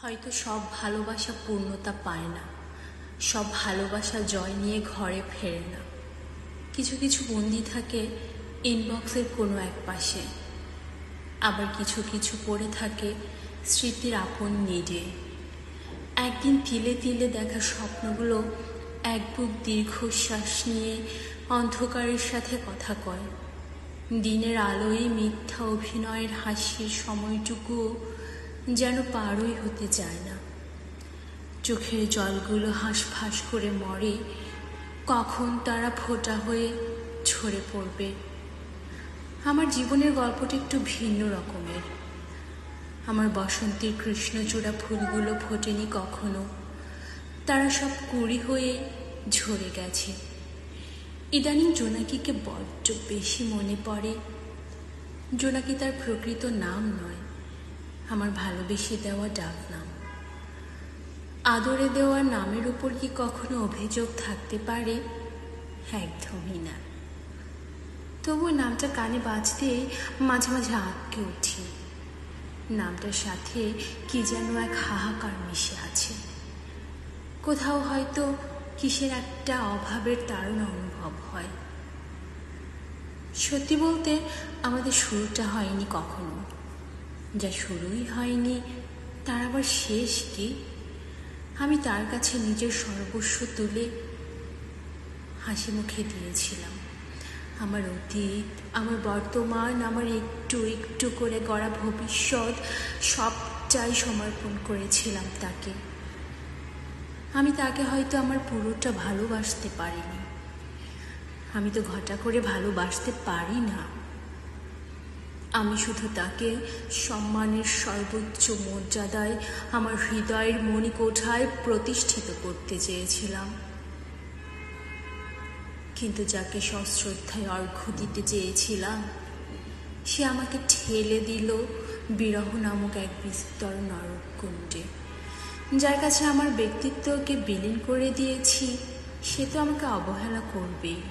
হয়তো সব ভালোবাসা পূর্ণতা পায় না, সব ভালোবাসা জয় নিয়ে ঘরে ফেরে না। কিছু কিছু বন্দি থাকে ইনবক্সের কোনো এক পাশে, আবার কিছু কিছু পড়ে থাকে স্মৃতির আপন নিডে। একদিন তিলে তিলে দেখা স্বপ্নগুলো এক বুক দীর্ঘশ্বাস নিয়ে অন্ধকারের সাথে কথা কয়। দিনের আলোয় মিথ্যা অভিনয়ের হাসির সময়টুকুও যেন পারই হতে চায় না। চোখের জলগুলো হাঁসফাঁস করে মরে, কখন তারা ফোঁটা হয়ে ঝরে পড়বে। আমার জীবনের গল্পটা একটু ভিন্ন রকমের। আমার বসন্তের কৃষ্ণচূড়া ফুলগুলো ফোটেনি কখনো, তারা সব কুঁড়ি হয়ে ঝরে গেছে। ইদানিং জোনাকিকে বড্ড বেশি মনে পড়ে। জোনাকি তার প্রকৃত নাম নয়, আমার ভালোবেসে দেওয়া ডাক নাম। আদরে দেওয়া নামের উপর কি কখনো অভিযোগ থাকতে পারে? একদমই না। তবু নামটা কানে বাজতে মাঝে মাঝে আঁতকে উঠি। নামটার সাথে কি যেন এক হাহাকার মিশে আছে। কোথাও হয়তো কিসের একটা অভাবের তাড়না অনুভব হয়। সত্যি বলতে আমাদের শুরুটা হয়নি কখনো। যা শুরুই হয়নি তার আবার শেষ কি? আমি তার কাছে নিজের সর্বস্ব তুলে হাসি মুখে দিয়েছিলাম। আমার অতীত, আমার বর্তমান, আমার একটু একটু করে গড়া ভবিষ্যৎ সবটাই সমর্পণ করেছিলাম তাকে। আমি তাকে হয়তো আমার পুরোটা ভালোবাসতে পারিনি। আমি তো ঘটা করে ভালোবাসতে পারি না। আমি শুধু তাকে সম্মানের সর্বোচ্চ মর্যাদায় আমার হৃদয়ের মণিকোঠায় প্রতিষ্ঠিত করতে চেয়েছিলাম। কিন্তু যাকে সশ্রদ্ধায় অর্ঘ্য দিতে চেয়েছিলাম, সে আমাকে ঠেলে দিল বিরহ নামক এক বিস্তর নরককুণ্ডে। যার কাছে আমার ব্যক্তিত্বকে বিলীন করে দিয়েছি, সে তো আমাকে অবহেলা করবেই।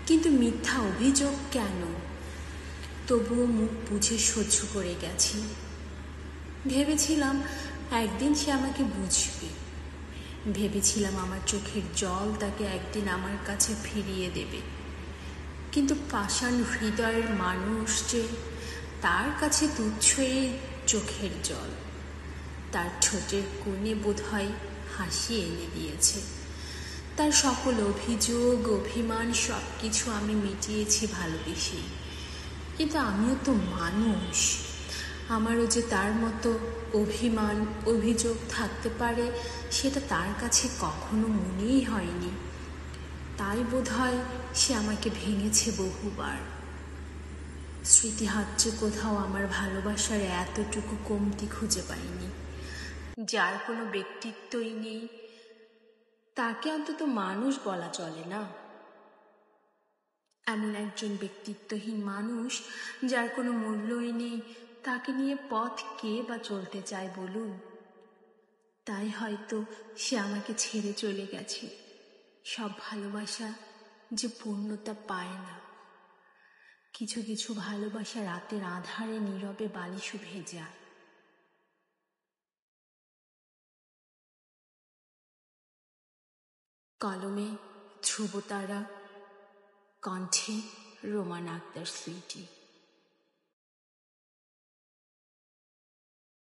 কিন্তু মিথ্যা অভিযোগ কেন? তবুও মুখ বুঝে সহ্য করে গেছি। ভেবেছিলাম একদিন সে আমাকে বুঝবে। ভেবেছিলাম আমার চোখের জল তাকে একদিন আমার কাছে ফিরিয়ে দেবে। কিন্তু পাষাণ হৃদয়ের মানুষ যে, তার কাছে তুচ্ছ এই চোখের জল। তার ঠোঁটের কোণে বোধহয় হাসি এনে দিয়েছে। তার সকল অভিযোগ, অভিমান সব কিছু আমি মিটিয়েছি ভালোবেসেই। কিন্তু আমিও তো মানুষ। আমারও যে তার মতো অভিমান, অভিযোগ থাকতে পারে, সেটা তার কাছে কখনো মনেই হয়নি। তাই বোধহয় সে আমাকে ভেঙেছে বহুবার। স্মৃতিহার্যে কোথাও আমার ভালোবাসার এতটুকু কমতি খুঁজে পাইনি। যার কোনো ব্যক্তিত্বই নেই, তাকে অন্তত মানুষ বলা চলে না। এমন একজন ব্যক্তিত্বহীন মানুষ যার কোনো মূল্যই নেই, তাকে নিয়ে পথ কে বা চলতে চায় বলুন? তাই হয়তো সে আমাকে ছেড়ে চলে গেছে। সব ভালোবাসা যে পূর্ণতা পায় না। কিছু কিছু ভালোবাসা রাতের আঁধারে নীরবে বালিশু ভেজা। কলমে ধ্রুবতারা, কণ্ঠে রোমান আক্তার সুইটি।